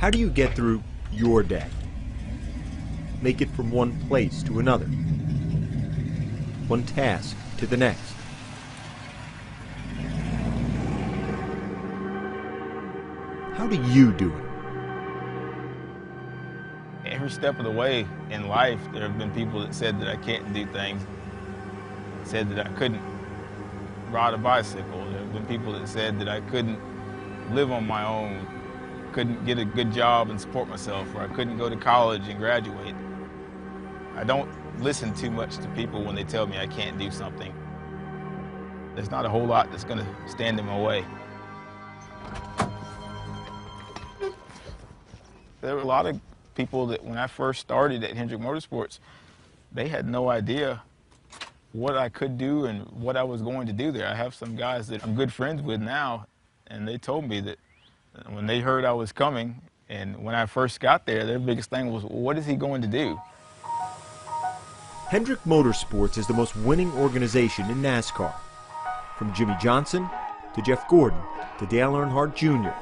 How do you get through your day? Make it from one place to another, one task to the next. How do you do it? Every step of the way in life, there have been people that said that I can't do things, said that I couldn't ride a bicycle. There have been people that said that I couldn't live on my own, couldn't get a good job and support myself, or I couldn't go to college and graduate. I don't listen too much to people when they tell me I can't do something. There's not a whole lot that's going to stand in my way. There were a lot of people that when I first started at Hendrick Motorsports, they had no idea what I could do and what I was going to do there. I have some guys that I'm good friends with now, and they told me that when they heard I was coming, and when I first got there, their biggest thing was, what is he going to do? Hendrick Motorsports is the most winning organization in NASCAR. From Jimmy Johnson to Jeff Gordon to Dale Earnhardt Jr.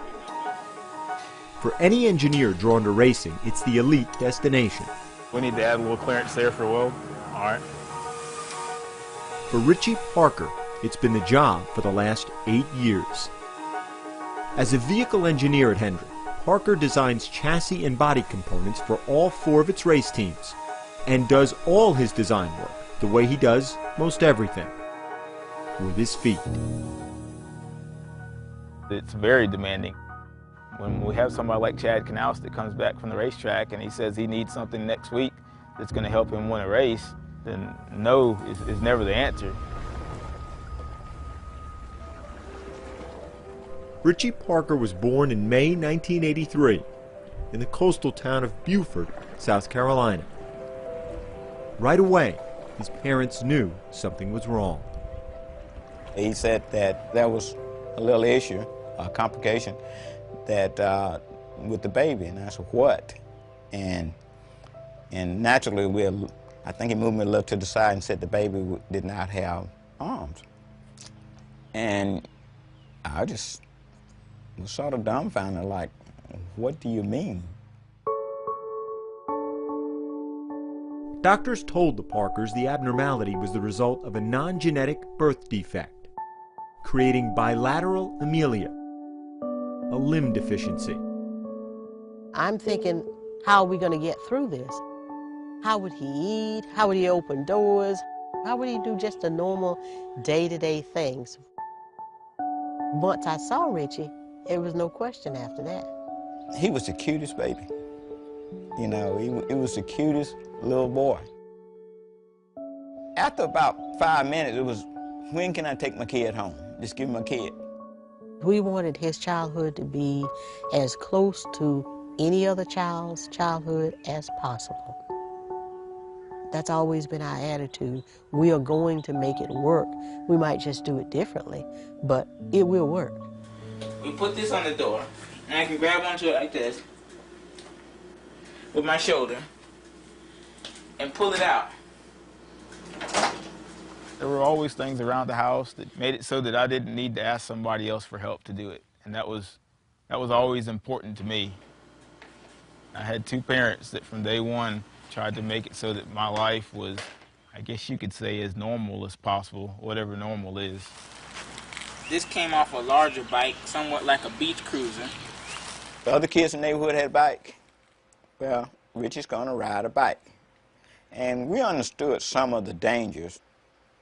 For any engineer drawn to racing, it's the elite destination. We need to add a little clearance there for Will. All right. For Richie Parker, it's been the job for the last 8 years. As a vehicle engineer at Hendrick, Parker designs chassis and body components for all 4 of its race teams and does all his design work the way he does most everything, with his feet. It's very demanding. When we have somebody like Chad Knaus that comes back from the racetrack and he says he needs something next week that's going to help him win a race, then no is never the answer. Richie Parker was born in May 1983 in the coastal town of Beaufort, South Carolina. Right away, his parents knew something was wrong. He said that there was a little issue, a complication, that with the baby, and I said, what? And naturally, I think he moved me a little to the side and said the baby did not have arms. And I just was sort of dumbfounded, like, what do you mean? Doctors told the Parkers the abnormality was the result of a non-genetic birth defect, creating bilateral amelia, a limb deficiency. I'm thinking, how are we going to get through this? How would he eat? How would he open doors? How would he do just the normal day-to-day things? Once I saw Richie, it was no question after that. He was the cutest baby. You know, he was the cutest little boy. After about 5 minutes, it was, when can I take my kid home? Just give him a kid. We wanted his childhood to be as close to any other child's childhood as possible. That's always been our attitude. We are going to make it work. We might just do it differently, but it will work. We put this on the door, and I can grab onto it like this with my shoulder and pull it out. There were always things around the house that made it so that I didn't need to ask somebody else for help to do it, and that was always important to me. I had 2 parents that from day one tried to make it so that my life was, I guess you could say, as normal as possible, whatever normal is. This came off a larger bike, somewhat like a beach cruiser. The other kids in the neighborhood had a bike. Well, Richie's gonna ride a bike. And we understood some of the dangers.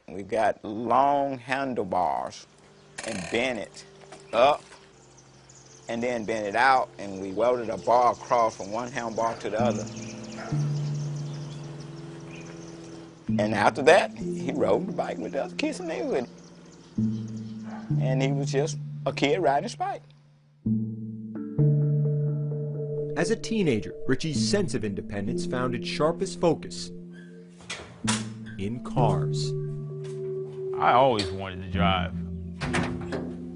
We got long handlebars and bent it up and then bent it out, and we welded a bar across from one handlebar to the other. And after that, he rode the bike with the other kids in the neighborhood. And he was just a kid riding his bike. As a teenager, Richie's sense of independence found its sharpest focus in cars. I always wanted to drive.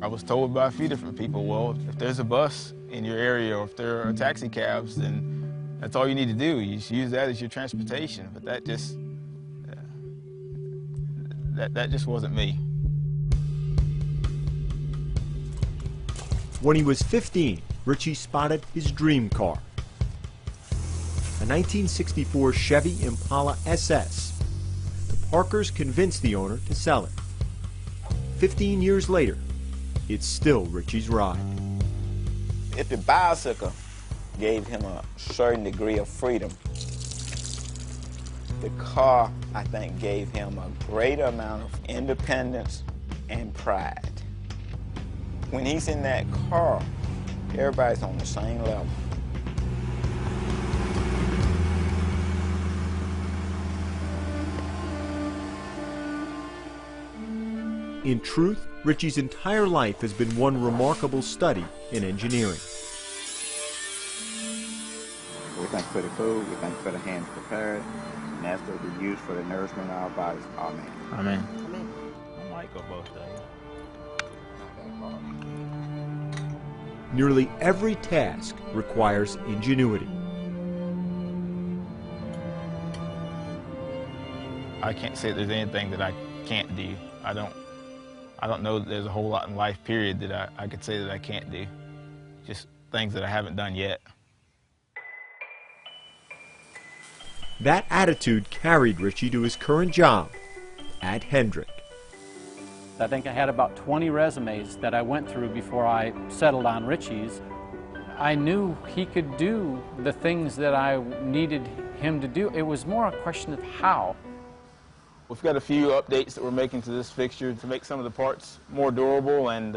I was told by a few different people, well, if there's a bus in your area or if there are taxi cabs, then that's all you need to do. You just use that as your transportation. But that just wasn't me. When he was 15, Richie spotted his dream car, a 1964 Chevy Impala SS. The Parkers convinced the owner to sell it. 15 years later, it's still Richie's ride. If the bicycle gave him a certain degree of freedom, the car, I think, gave him a greater amount of independence and pride. When he's in that car, everybody's on the same level. In truth, Richie's entire life has been one remarkable study in engineering. We thank you for the food, we thank you for the hands prepared, and that's to be used for the nourishment of our bodies. Amen. Amen. Amen. I might go both days. Nearly every task requires ingenuity. I can't say there's anything that I can't do. I don't know that there's a whole lot in life, period, that I could say that I can't do. Just things that I haven't done yet. That attitude carried Richie to his current job at Hendrick. I think I had about 20 resumes that I went through before I settled on Richie's. I knew he could do the things that I needed him to do. It was more a question of how. We've got a few updates that we're making to this fixture to make some of the parts more durable and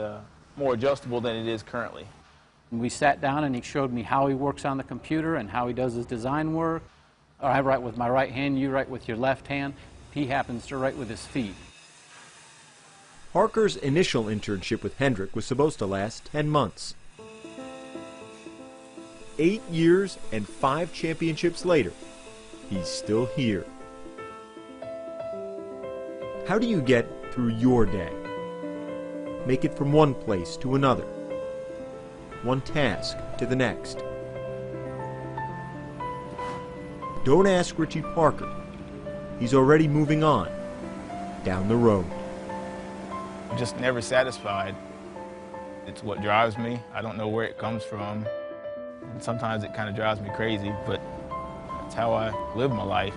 more adjustable than it is currently. We sat down and he showed me how he works on the computer and how he does his design work. I write with my right hand, you write with your left hand. He happens to write with his feet. Parker's initial internship with Hendrick was supposed to last 10 months. 8 years and 5 championships later, he's still here. How do you get through your day? Make it from one place to another, one task to the next. Don't ask Richie Parker. He's already moving on down the road. I'm just never satisfied. It's what drives me. I don't know where it comes from. And sometimes it kind of drives me crazy, but that's how I live my life.